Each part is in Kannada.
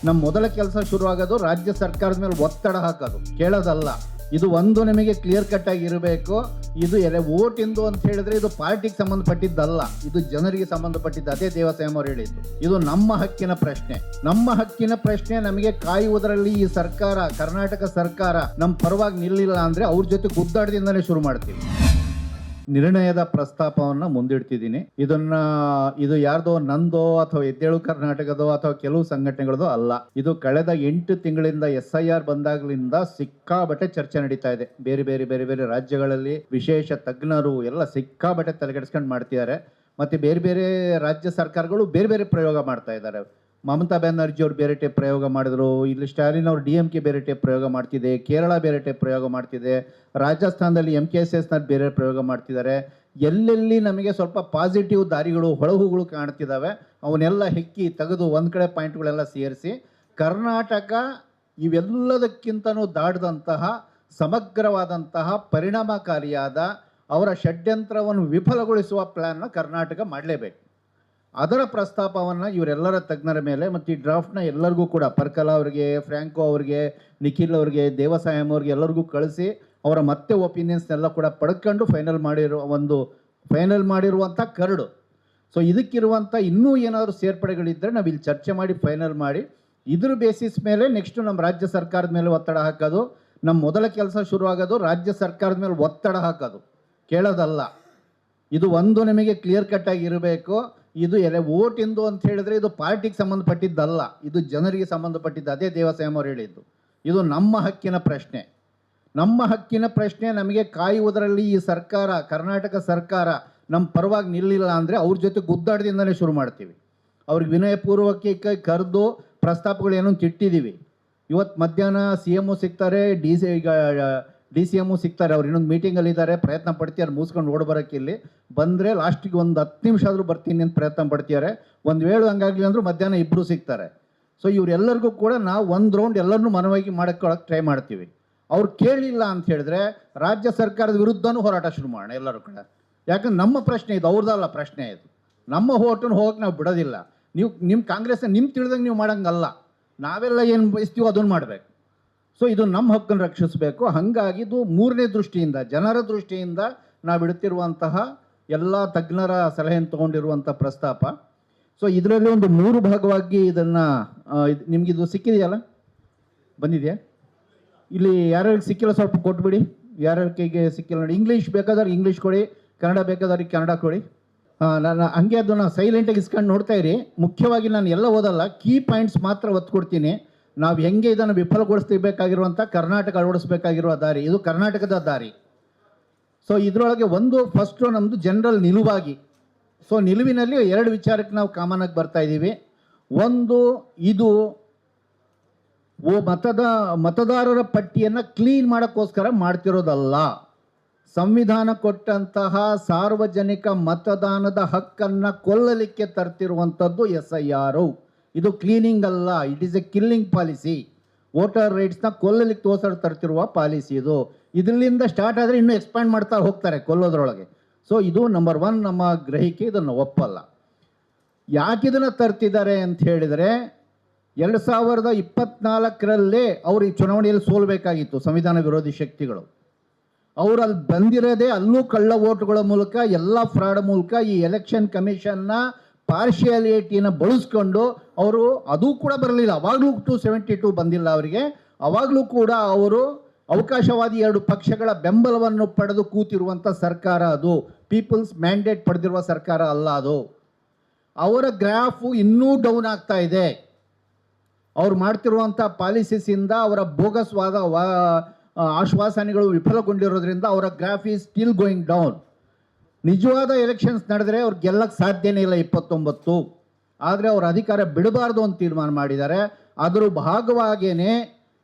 ನಮ್ಮ ಮೊದಲ ಕೆಲಸ ಶುರುವಾಗೋದು ರಾಜ್ಯ ಸರ್ಕಾರದ ಮೇಲೆ ಒತ್ತಡ ಹಾಕೋದು, ಕೇಳೋದಲ್ಲ. ಇದು ಒಂದು ನಿಮಗೆ ಕ್ಲಿಯರ್ ಕಟ್ ಆಗಿ ಇರಬೇಕು. ಇದು ವೋಟ್ ಇಂದು ಅಂತ ಹೇಳಿದ್ರೆ ಇದು ಪಾರ್ಟಿಗೆ ಸಂಬಂಧಪಟ್ಟಿದ್ದಲ್ಲ, ಇದು ಜನರಿಗೆ ಸಂಬಂಧಪಟ್ಟಿದ್ದು. ಅದೇ ದೇವಸಾಯಂ ಅವರು ಹೇಳಿದ್ದು, ಇದು ನಮ್ಮ ಹಕ್ಕಿನ ಪ್ರಶ್ನೆ. ನಮ್ಮ ಹಕ್ಕಿನ ಪ್ರಶ್ನೆ ನಮಗೆ ಕಾಯುವುದರಲ್ಲಿ ಈ ಸರ್ಕಾರ, ಕರ್ನಾಟಕ ಸರ್ಕಾರ ನಮ್ಮ ಪರವಾಗಿ ನಿಲ್ಲಿಲ್ಲ ಅಂದ್ರೆ ಅವ್ರ ಜೊತೆ ಗುದ್ದಾಟದಿಂದನೇ ಶುರು ಮಾಡ್ತೀವಿ. ನಿರ್ಣಯದ ಪ್ರಸ್ತಾಪವನ್ನು ಮುಂದಿಡ್ತಿದ್ದೀನಿ. ಇದು ಯಾರ್ದೋ ನಂದೋ ಅಥವಾ ಎದ್ದೇಳು ಕರ್ನಾಟಕದೋ ಅಥವಾ ಕೆಲವು ಸಂಘಟನೆಗಳದೋ ಅಲ್ಲ. ಇದು ಕಳೆದ 8 ತಿಂಗಳಿಂದ SIR ಬಂದಾಗಲಿಂದ ಸಿಕ್ಕಾಬಟ್ಟೆ ಚರ್ಚೆ ನಡೀತಾ ಇದೆ. ಬೇರೆ ಬೇರೆ ಬೇರೆ ಬೇರೆ ರಾಜ್ಯಗಳಲ್ಲಿ ವಿಶೇಷ ತಜ್ಞರು ಎಲ್ಲ ಸಿಕ್ಕಾಬಟ್ಟೆ ತಲೆಗೆಡಿಸ್ಕೊಂಡು ಮಾಡ್ತಿದ್ದಾರೆ. ಮತ್ತೆ ಬೇರೆ ಬೇರೆ ರಾಜ್ಯ ಸರ್ಕಾರಗಳು ಬೇರೆ ಬೇರೆ ಪ್ರಯೋಗ ಮಾಡ್ತಾ ಇದ್ದಾರೆ. ಮಮತಾ ಬ್ಯಾನರ್ಜಿ ಅವರು ಬೇರೆ ಟೈಪ್ ಪ್ರಯೋಗ ಮಾಡಿದ್ರು, ಇಲ್ಲಿ ಸ್ಟಾಲಿನ್ ಅವರು DMK ಬೇರೆ ಟೈಪ್ ಪ್ರಯೋಗ ಮಾಡ್ತಿದೆ, ಕೇರಳ ಬೇರೆ ಟೈಪ್ ಪ್ರಯೋಗ ಮಾಡ್ತಿದೆ, ರಾಜಸ್ಥಾನದಲ್ಲಿ MKSSನಲ್ಲಿ ಬೇರೆ ಪ್ರಯೋಗ ಮಾಡ್ತಿದ್ದಾರೆ. ಎಲ್ಲೆಲ್ಲಿ ನಮಗೆ ಸ್ವಲ್ಪ ಪಾಸಿಟಿವ್ ದಾರಿಗಳು, ಹೊಳಹುಗಳು ಕಾಣ್ತಿದ್ದಾವೆ ಅವನ್ನೆಲ್ಲ ಹೆಕ್ಕಿ ತೆಗೆದು ಒಂದು ಕಡೆ ಪಾಯಿಂಟ್ಗಳೆಲ್ಲ ಸೇರಿಸಿ ಕರ್ನಾಟಕ ಇವೆಲ್ಲದಕ್ಕಿಂತನೂ ದಾಟದಂತಹ ಸಮಗ್ರವಾದಂತಹ ಪರಿಣಾಮಕಾರಿಯಾದ ಅವರ ಷಡ್ಯಂತ್ರವನ್ನು ವಿಫಲಗೊಳಿಸುವ ಪ್ಲ್ಯಾನ್ನ ಕರ್ನಾಟಕ ಮಾಡಲೇಬೇಕು. ಅದರ ಪ್ರಸ್ತಾಪವನ್ನು ಇವರೆಲ್ಲರ ತಜ್ಞರ ಮೇಲೆ ಮತ್ತು ಈ ಡ್ರಾಫ್ಟ್ನ ಎಲ್ಲರಿಗೂ ಕೂಡ ಪರ್ಕಲ ಅವರಿಗೆ, ಫ್ರ್ಯಾಂಕೋ ಅವರಿಗೆ, ನಿಖಿಲ್ ಅವರಿಗೆ, ದೇವಸಾಯಂ ಅವ್ರಿಗೆ ಎಲ್ಲರಿಗೂ ಕಳಿಸಿ ಅವರ ಮತ್ತೆ ಒಪಿನಿಯನ್ಸ್ನೆಲ್ಲ ಕೂಡ ಪಡ್ಕೊಂಡು ಫೈನಲ್ ಮಾಡಿರುವಂಥ ಕರಡು. ಸೊ ಇದಕ್ಕಿರುವಂಥ ಇನ್ನೂ ಏನಾದರೂ ಸೇರ್ಪಡೆಗಳಿದ್ದರೆ ನಾವು ಇಲ್ಲಿ ಚರ್ಚೆ ಮಾಡಿ ಫೈನಲ್ ಮಾಡಿ ಇದ್ರ ಬೇಸಿಸ್ ಮೇಲೆ ನೆಕ್ಸ್ಟು ನಮ್ಮ ರಾಜ್ಯ ಸರ್ಕಾರದ ಮೇಲೆ ಒತ್ತಡ ಹಾಕೋದು. ನಮ್ಮ ಮೊದಲ ಕೆಲಸ ಶುರುವಾಗೋದು ರಾಜ್ಯ ಸರ್ಕಾರದ ಮೇಲೆ ಒತ್ತಡ ಹಾಕೋದು, ಕೇಳೋದಲ್ಲ. ಇದು ಒಂದು ನಿಮಗೆ ಕ್ಲಿಯರ್ ಕಟ್ ಆಗಿ ಇರಬೇಕು. ಇದು ವೋಟ್ ಇಂದು ಅಂತ ಹೇಳಿದ್ರೆ ಇದು ಪಾರ್ಟಿಗೆ ಸಂಬಂಧಪಟ್ಟಿದ್ದಲ್ಲ, ಇದು ಜನರಿಗೆ ಸಂಬಂಧಪಟ್ಟಿದ್ದು. ಅದೇ ದೇವಸಾಯಂ ಅವರು ಹೇಳಿದ್ದು, ಇದು ನಮ್ಮ ಹಕ್ಕಿನ ಪ್ರಶ್ನೆ. ನಮ್ಮ ಹಕ್ಕಿನ ಪ್ರಶ್ನೆ ನಮಗೆ ಕಾಯುವುದರಲ್ಲಿ ಈ ಸರ್ಕಾರ, ಕರ್ನಾಟಕ ಸರ್ಕಾರ ನಮ್ಮ ಪರವಾಗಿ ನಿಲ್ಲಿಲ್ಲ ಅಂದರೆ ಅವ್ರ ಜೊತೆ ಗುದ್ದಾಟದಿಂದನೇ ಶುರು ಮಾಡ್ತೀವಿ. ಅವ್ರಿಗೆ ವಿನಯಪೂರ್ವಕ ಕರೆದು ಪ್ರಸ್ತಾಪಗಳೇನೋ ತಿಟ್ಟಿದ್ದೀವಿ. ಇವತ್ತು ಮಧ್ಯಾಹ್ನ CM ಸಿಗ್ತಾರೆ, DCM ಸಿಗ್ತಾರೆ. ಅವ್ರು ಇನ್ನೊಂದು ಮೀಟಿಂಗಲ್ಲಿದ್ದಾರೆ, ಪ್ರಯತ್ನ ಪಡ್ತಿದ್ದಾರೆ ಮುಗಿಸ್ಕೊಂಡು ಓಡಬರೋಕ್ಕೆ. ಇಲ್ಲಿ ಬಂದರೆ ಲಾಸ್ಟಿಗೆ ಒಂದು 10 ನಿಮಿಷ ಆದರೂ ಬರ್ತೀನಿ ಅಂತ ಪ್ರಯತ್ನ ಪಡ್ತಿದ್ದಾರೆ. ಒಂದು ವೇಳೆ ಹಂಗಾಗಲಿ ಅಂದರೂ ಮಧ್ಯಾಹ್ನ ಇಬ್ಬರು ಸಿಗ್ತಾರೆ. ಸೊ ಇವರೆಲ್ಲರಿಗೂ ಕೂಡ ನಾವು ಒಂದು ರೌಂಡ್ ಎಲ್ಲರನ್ನೂ ಮನವಾಗಿ ಮಾಡೋಕ್ಕೆ ಟ್ರೈ ಮಾಡ್ತೀವಿ. ಅವ್ರು ಕೇಳಿಲ್ಲ ಅಂತ ಹೇಳಿದ್ರೆ ರಾಜ್ಯ ಸರ್ಕಾರದ ವಿರುದ್ಧನೂ ಹೋರಾಟ ಶುರು ಮಾಡೋಣ ಎಲ್ಲರೂ ಕೂಡ. ಯಾಕಂದ್ರೆ ನಮ್ಮ ಪ್ರಶ್ನೆ ಇದು, ಅವ್ರದ್ದಲ್ಲ ಪ್ರಶ್ನೆ ಇದು. ನಮ್ಮ ಹೋಟನ್ನು ಹೋಗಕ್ಕೆ ನಾವು ಬಿಡೋದಿಲ್ಲ. ನಿಮ್ಮ ಕಾಂಗ್ರೆಸ್ನ ನಿಮ್ಮ ತಿಳಿದಂಗೆ ನೀವು ಮಾಡೋಂಗಲ್ಲ. ನಾವೆಲ್ಲ ಏನು ಬಯಸ್ತೀವೋ ಅದನ್ನು ಮಾಡಬೇಕು. ಸೊ ಇದು ನಮ್ಮ ಹಕ್ಕನ್ನು ರಕ್ಷಿಸಬೇಕು. ಹಾಗಾಗಿ ಇದು ಮೂರನೇ ದೃಷ್ಟಿಯಿಂದ, ಜನರ ದೃಷ್ಟಿಯಿಂದ ನಾವು ಇಡ್ತಿರುವಂತಹ ಎಲ್ಲ ತಜ್ಞರ ಸಲಹೆಯನ್ನು ತೊಗೊಂಡಿರುವಂಥ ಪ್ರಸ್ತಾಪ. ಸೊ ಇದರಲ್ಲಿ ಒಂದು 3 ಭಾಗವಾಗಿ ಇದನ್ನು ನಿಮಗಿದು ಸಿಕ್ಕಿದೆಯಲ್ಲ, ಬಂದಿದೆಯಾ? ಇಲ್ಲಿ ಯಾರ್ಯಾರಿಗೆ ಸಿಕ್ಕಿಲ್ಲ ಸ್ವಲ್ಪ ಕೊಟ್ಬಿಡಿ. ಯಾರ್ಯಾರ ಕೈಗೆ ಸಿಕ್ಕಿಲ್ಲ ನೋಡಿ. ಇಂಗ್ಲೀಷ್ ಬೇಕಾದ್ರೆ ಇಂಗ್ಲೀಷ್ ಕೊಡಿ, ಕನ್ನಡ ಬೇಕಾದವ್ರಿಗೆ ಕನ್ನಡ ಕೊಡಿ. ನಾನು ಹಂಗೆ ಅದನ್ನು ಸೈಲೆಂಟಾಗಿ ಇಸ್ಕೊಂಡು ನೋಡ್ತಾ ಇರಿ. ಮುಖ್ಯವಾಗಿ ನಾನು ಎಲ್ಲ ಓದಲ್ಲ, ಕೀ ಪಾಯಿಂಟ್ಸ್ ಮಾತ್ರ ಒತ್ತು ಕೊಡ್ತೀನಿ. ನಾವು ಹೆಂಗೆ ಇದನ್ನು ವಿಫಲಗೊಳಿಸಬೇಕಾಗಿರುವಂಥ ಕರ್ನಾಟಕ ಅಳವಡಿಸಬೇಕಾಗಿರುವ ದಾರಿ, ಇದು ಕರ್ನಾಟಕದ ದಾರಿ. ಸೊ ಇದರೊಳಗೆ ಫಸ್ಟು ನಮ್ಮದು ಜನರಲ್ ನಿಲುವಾಗಿ. ಸೊ ನಿಲುವಿನಲ್ಲಿ 2 ವಿಚಾರಕ್ಕೆ ನಾವು ಕಾಮನಾಗಿ ಬರ್ತಾ ಇದ್ದೀವಿ. ಒಂದು, ಇದು ಮತದಾರರ ಪಟ್ಟಿಯನ್ನು ಕ್ಲೀನ್ ಮಾಡೋಕ್ಕೋಸ್ಕರ ಮಾಡ್ತಿರೋದಲ್ಲ. ಸಂವಿಧಾನ ಕೊಟ್ಟಂತಹ ಸಾರ್ವಜನಿಕ ಮತದಾನದ ಹಕ್ಕನ್ನು ಕೊಲ್ಲಲಿಕ್ಕೆ ತರ್ತಿರುವಂಥದ್ದು SIR. ಇದು ಕ್ಲೀನಿಂಗ್ ಅಲ್ಲ, it is a killing policy. Voter ರೈಟ್ಸ್ನ ಕೊಲ್ಲಲಿಕ್ಕೆ ತರ್ತಿರುವ ಪಾಲಿಸಿ ಇದು. ಇದರಿಂದ ಸ್ಟಾರ್ಟ್ ಆದರೆ ಇನ್ನೂ ಎಕ್ಸ್ಪ್ಯಾಂಡ್ ಮಾಡ್ತಾ ಹೋಗ್ತಾರೆ ಕೊಲ್ಲೋದ್ರೊಳಗೆ. ಸೊ ಇದು ನಂಬರ್ 1 ನಮ್ಮ ಗ್ರಹಿಕೆ. ಇದನ್ನು ಒಪ್ಪಲ್ಲ. ಯಾಕೆ ಇದನ್ನು ತರ್ತಿದ್ದಾರೆ ಅಂತ ಹೇಳಿದರೆ 2024ರಲ್ಲೇ ಅವರು ಈ ಚುನಾವಣೆಯಲ್ಲಿ ಸೋಲ್ಬೇಕಾಗಿತ್ತು ಸಂವಿಧಾನ ವಿರೋಧಿ ಶಕ್ತಿಗಳು. ಅವರು ಅಲ್ಲಿ ಬಂದಿರೋದೇ ಅಲ್ಲೂ ಕಳ್ಳ ಓಟ್ಗಳ ಮೂಲಕ, ಎಲ್ಲ ಫ್ರಾಡ್ ಮೂಲಕ ಈ ಎಲೆಕ್ಷನ್ ಕಮಿಷನ್ನ ಪಾರ್ಶಿಯಾಲಿಟಿನ ಬಳಸ್ಕೊಂಡು ಅವರು, ಅದೂ ಕೂಡ ಬರಲಿಲ್ಲ ಅವಾಗಲೂ, 272 ಬಂದಿಲ್ಲ ಅವರಿಗೆ. ಅವಾಗಲೂ ಕೂಡ ಅವರು ಅವಕಾಶವಾದಿ 2 ಪಕ್ಷಗಳ ಬೆಂಬಲವನ್ನು ಪಡೆದು ಕೂತಿರುವಂಥ ಸರ್ಕಾರ ಅದು. ಪೀಪಲ್ಸ್ ಮ್ಯಾಂಡೇಟ್ ಪಡೆದಿರುವ ಸರ್ಕಾರ ಅಲ್ಲ ಅದು. ಅವರ ಗ್ರಾಫು ಇನ್ನೂ ಡೌನ್ ಆಗ್ತಾ ಇದೆ. ಅವ್ರು ಮಾಡ್ತಿರುವಂಥ ಪಾಲಿಸೀಸಿಂದ, ಅವರ ಬೋಗಸ್ವಾದ ಆಶ್ವಾಸನೆಗಳು ವಿಫಲಗೊಂಡಿರೋದ್ರಿಂದ ಅವರ graph is still going down. ನಿಜವಾದ ಎಲೆಕ್ಷನ್ಸ್ ನಡೆದರೆ ಅವ್ರು ಗೆಲ್ಲಕ್ಕೆ ಸಾಧ್ಯನೇ ಇಲ್ಲ 29. ಆದರೆ ಅವ್ರ ಅಧಿಕಾರ ಬಿಡಬಾರ್ದು ಅಂತ ತೀರ್ಮಾನ ಮಾಡಿದ್ದಾರೆ. ಅದರ ಭಾಗವಾಗಿಯೇ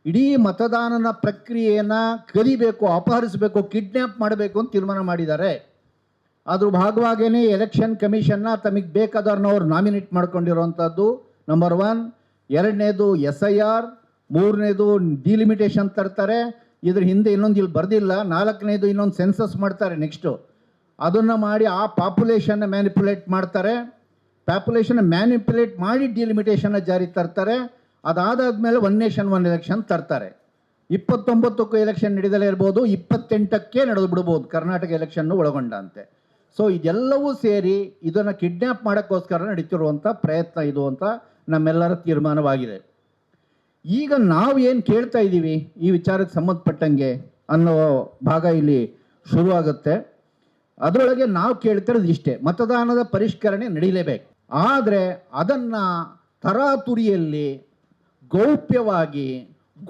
ಇಡೀ ಮತದಾನನ ಪ್ರಕ್ರಿಯೆಯನ್ನು ಕದಿಬೇಕು, ಅಪಹರಿಸಬೇಕು, ಕಿಡ್ನ್ಯಾಪ್ ಮಾಡಬೇಕು ಅಂತ ತೀರ್ಮಾನ ಮಾಡಿದ್ದಾರೆ. ಅದ್ರ ಭಾಗವಾಗಿಯೇ ಎಲೆಕ್ಷನ್ ಕಮಿಷನ್ನ ತಮಗೆ ಬೇಕಾದವ್ರನ್ನ ಅವ್ರು ನಾಮಿನೇಟ್ ಮಾಡ್ಕೊಂಡಿರೋವಂಥದ್ದು ನಂಬರ್ 1. 2ನೇದು SIR, 3ನೇದು ಡಿಲಿಮಿಟೇಷನ್ ತರ್ತಾರೆ. ಇದ್ರ ಹಿಂದೆ ಇನ್ನೊಂದು ಇಲ್ಲಿ ಬರ್ದಿಲ್ಲ. 4ನೇದು ಇನ್ನೊಂದು ಸೆನ್ಸಸ್ ಮಾಡ್ತಾರೆ ನೆಕ್ಸ್ಟು. ಅದನ್ನು ಮಾಡಿ ಆ ಪಾಪ್ಯುಲೇಷನ್ನ ಮ್ಯಾನಿಪುಲೇಟ್ ಮಾಡ್ತಾರೆ. ಪಾಪ್ಯುಲೇಷನ್ನ ಮ್ಯಾನಿಪುಲೇಟ್ ಮಾಡಿ ಡಿಲಿಮಿಟೇಷನ್ನ ಜಾರಿ ತರ್ತಾರೆ. ಅದಾದಾದ್ಮೇಲೆ ಒನ್ ನೇಷನ್ ಒನ್ ಎಲೆಕ್ಷನ್ ತರ್ತಾರೆ. 29ಕ್ಕೂ ಎಲೆಕ್ಷನ್ ನಡೆದಲೇ ಇರ್ಬೋದು, 28ಕ್ಕೆ ನಡೆದು ಬಿಡ್ಬೋದು, ಕರ್ನಾಟಕ ಎಲೆಕ್ಷನ್ನು ಒಳಗೊಂಡಂತೆ. ಸೊ ಇದೆಲ್ಲವೂ ಸೇರಿ ಇದನ್ನು ಕಿಡ್ನ್ಯಾಪ್ ಮಾಡೋಕ್ಕೋಸ್ಕರ ನಡೀತಿರುವಂಥ ಪ್ರಯತ್ನ ಇದು ಅಂತ ನಮ್ಮೆಲ್ಲರ ತೀರ್ಮಾನವಾಗಿದೆ. ಈಗ ನಾವು ಏನು ಕೇಳ್ತಾ ಇದ್ದೀವಿ ಈ ವಿಚಾರಕ್ಕೆ ಸಂಬಂಧಪಟ್ಟಂಗೆ ಅನ್ನೋ ಭಾಗ ಇಲ್ಲಿ ಶುರುವಾಗುತ್ತೆ. ಅದರೊಳಗೆ ನಾವು ಕೇಳ್ತಿರೋದು ಇಷ್ಟೇ, ಮತದಾನದ ಪರಿಷ್ಕರಣೆ ನಡೀಲೇಬೇಕು. ಆದರೆ ಅದನ್ನು ತರಾತುರಿಯಲ್ಲಿ ಗೌಪ್ಯವಾಗಿ